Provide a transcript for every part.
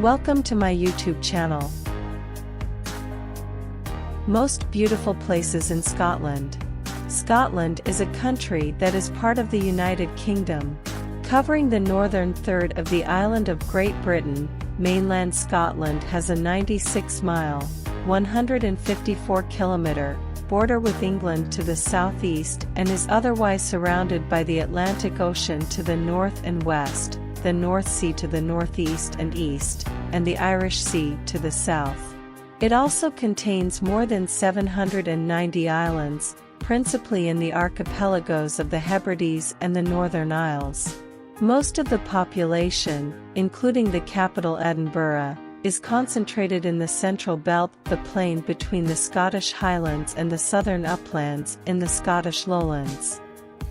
Welcome to my YouTube channel. Most beautiful places in Scotland. Scotland is a country that is part of the United Kingdom. Covering the northern third of the island of Great Britain, mainland Scotland has a 96-mile, 154-kilometre, border with England to the southeast and is otherwise surrounded by the Atlantic Ocean to the north and west, the North Sea to the northeast and east, and the Irish Sea to the south. It also contains more than 790 islands, principally in the archipelagos of the Hebrides and the Northern Isles. Most of the population, including the capital Edinburgh, is concentrated in the central belt, the plain between the Scottish Highlands and the southern uplands in the Scottish Lowlands.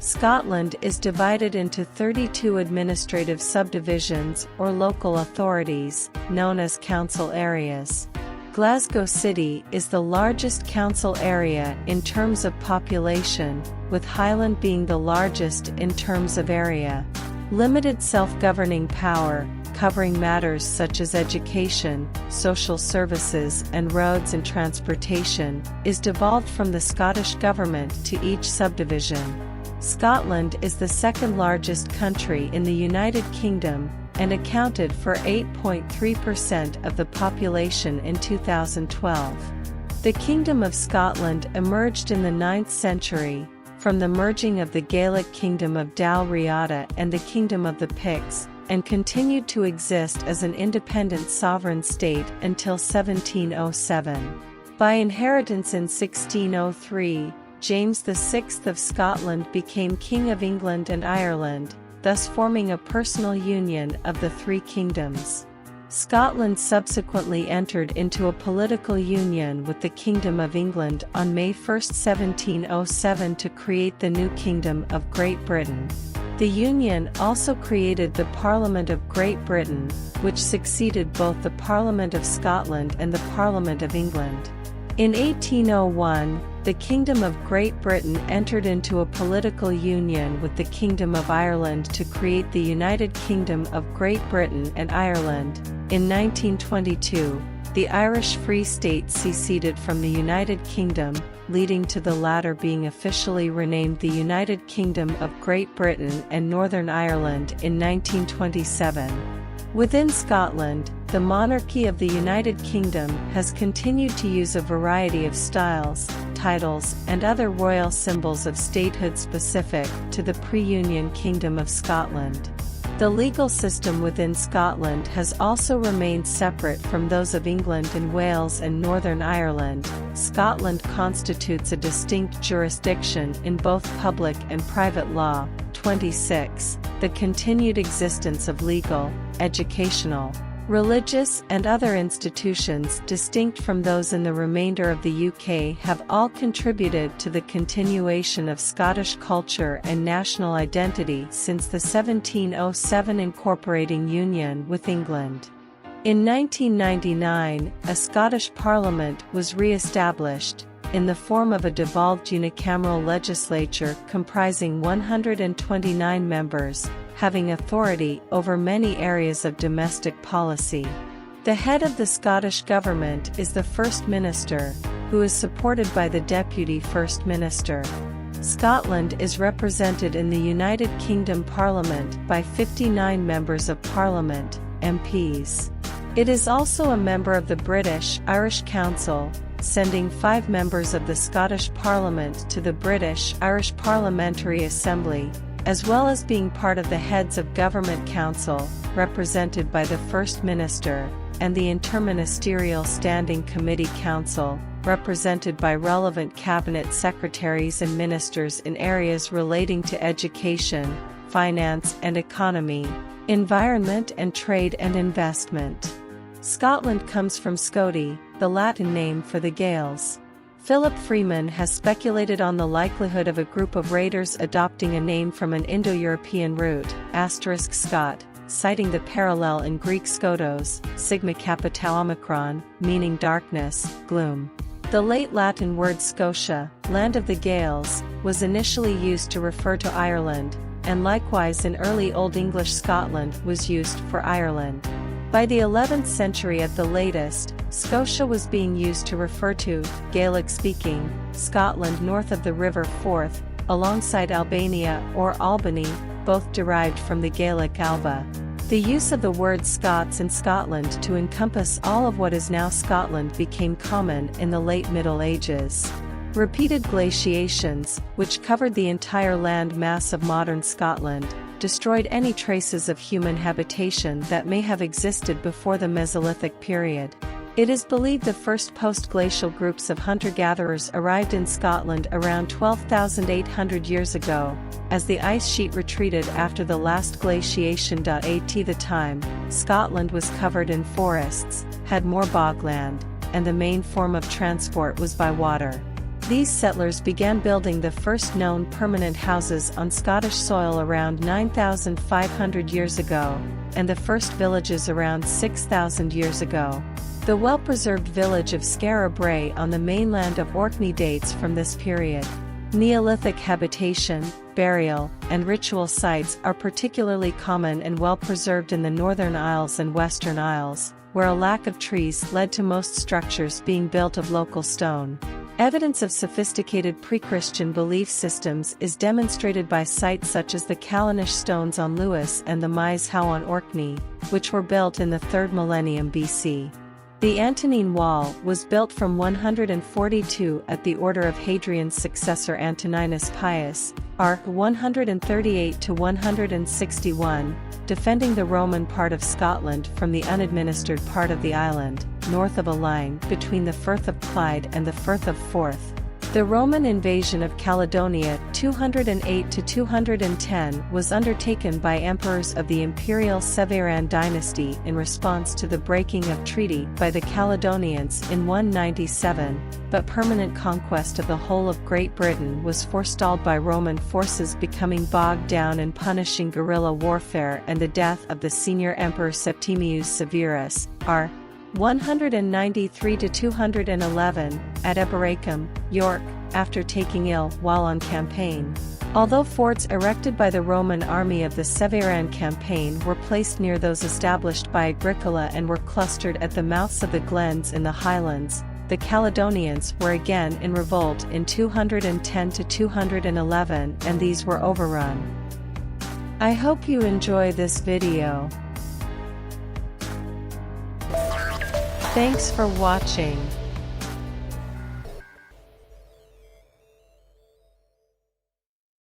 Scotland is divided into 32 administrative subdivisions or local authorities, known as council areas. Glasgow City is the largest council area in terms of population, with Highland being the largest in terms of area. Limited self-governing power, covering matters such as education, social services and roads and transportation, is devolved from the Scottish Government to each subdivision. Scotland is the second largest country in the United Kingdom, and accounted for 8.3% of the population in 2012. The Kingdom of Scotland emerged in the 9th century, from the merging of the Gaelic Kingdom of Dalriada and the Kingdom of the Picts, and continued to exist as an independent sovereign state until 1707. By inheritance in 1603, James VI of Scotland became King of England and Ireland, thus forming a personal union of the three kingdoms. Scotland subsequently entered into a political union with the Kingdom of England on May 1, 1707 to create the new Kingdom of Great Britain. The union also created the Parliament of Great Britain, which succeeded both the Parliament of Scotland and the Parliament of England. In 1801, the Kingdom of Great Britain entered into a political union with the Kingdom of Ireland to create the United Kingdom of Great Britain and Ireland. In 1922, the Irish Free State seceded from the United Kingdom, leading to the latter being officially renamed the United Kingdom of Great Britain and Northern Ireland in 1927. Within Scotland, the monarchy of the United Kingdom has continued to use a variety of styles, titles, and other royal symbols of statehood specific to the pre-Union Kingdom of Scotland. The legal system within Scotland has also remained separate from those of England and Wales and Northern Ireland. Scotland constitutes a distinct jurisdiction in both public and private law. 26. The continued existence of legal, educational, religious and other institutions distinct from those in the remainder of the UK have all contributed to the continuation of Scottish culture and national identity since the 1707 incorporating union with England. In 1999, a Scottish Parliament was re-established, in the form of a devolved unicameral legislature comprising 129 members, having authority over many areas of domestic policy. The head of the Scottish Government is the First Minister, who is supported by the Deputy First Minister. Scotland is represented in the United Kingdom Parliament by 59 Members of Parliament, MPs. It is also a member of the British-Irish Council, sending 5 members of the Scottish Parliament to the British-Irish Parliamentary Assembly, as well as being part of the Heads of Government Council, represented by the First Minister, and the Interministerial Standing Committee Council, represented by relevant cabinet secretaries and ministers in areas relating to education, finance and economy, environment and trade and investment. Scotland comes from Scoti, the Latin name for the Gaels. Philip Freeman has speculated on the likelihood of a group of raiders adopting a name from an Indo-European root, *Scot, citing the parallel in Greek skotos, sigma kappa tau omicron, meaning darkness, gloom. The late Latin word Scotia, land of the Gaels, was initially used to refer to Ireland, and likewise in early Old English Scotland was used for Ireland. By the 11th century at the latest, Scotia was being used to refer to Gaelic-speaking Scotland north of the River Forth, alongside Albania or Albany, both derived from the Gaelic Alba. The use of the word Scots in Scotland to encompass all of what is now Scotland became common in the late Middle Ages. Repeated glaciations, which covered the entire land mass of modern Scotland, destroyed any traces of human habitation that may have existed before the Mesolithic period. It is believed the first post-glacial groups of hunter-gatherers arrived in Scotland around 12,800 years ago, as the ice sheet retreated after the last glaciation. At the time, Scotland was covered in forests, had more bogland, and the main form of transport was by water. These settlers began building the first known permanent houses on Scottish soil around 9,500 years ago, and the first villages around 6,000 years ago. The well-preserved village of Skara Brae on the mainland of Orkney dates from this period. Neolithic habitation, burial, and ritual sites are particularly common and well-preserved in the Northern Isles and Western Isles, where a lack of trees led to most structures being built of local stone. Evidence of sophisticated pre-Christian belief systems is demonstrated by sites such as the Callanish stones on Lewis and the Maes Howe on Orkney, which were built in the 3rd millennium BC. The Antonine Wall was built from 142 at the order of Hadrian's successor Antoninus Pius, r. 138 to 161, defending the Roman part of Scotland from the unadministered part of the island, north of a line between the Firth of Clyde and the Firth of Forth. The Roman invasion of Caledonia 208 to 210 was undertaken by emperors of the imperial Severan dynasty in response to the breaking of treaty by the Caledonians in 197, but permanent conquest of the whole of Great Britain was forestalled by Roman forces becoming bogged down in punishing guerrilla warfare and the death of the senior emperor Septimius Severus, r. 193 to 211, at Alickum, York, after taking ill while on campaign. Although forts erected by the Roman army of the Severan campaign were placed near those established by Agricola and were clustered at the mouths of the glens in the highlands, the Caledonians were again in revolt in 210 to 211 and these were overrun. I hope you enjoy this video. Thanks for watching.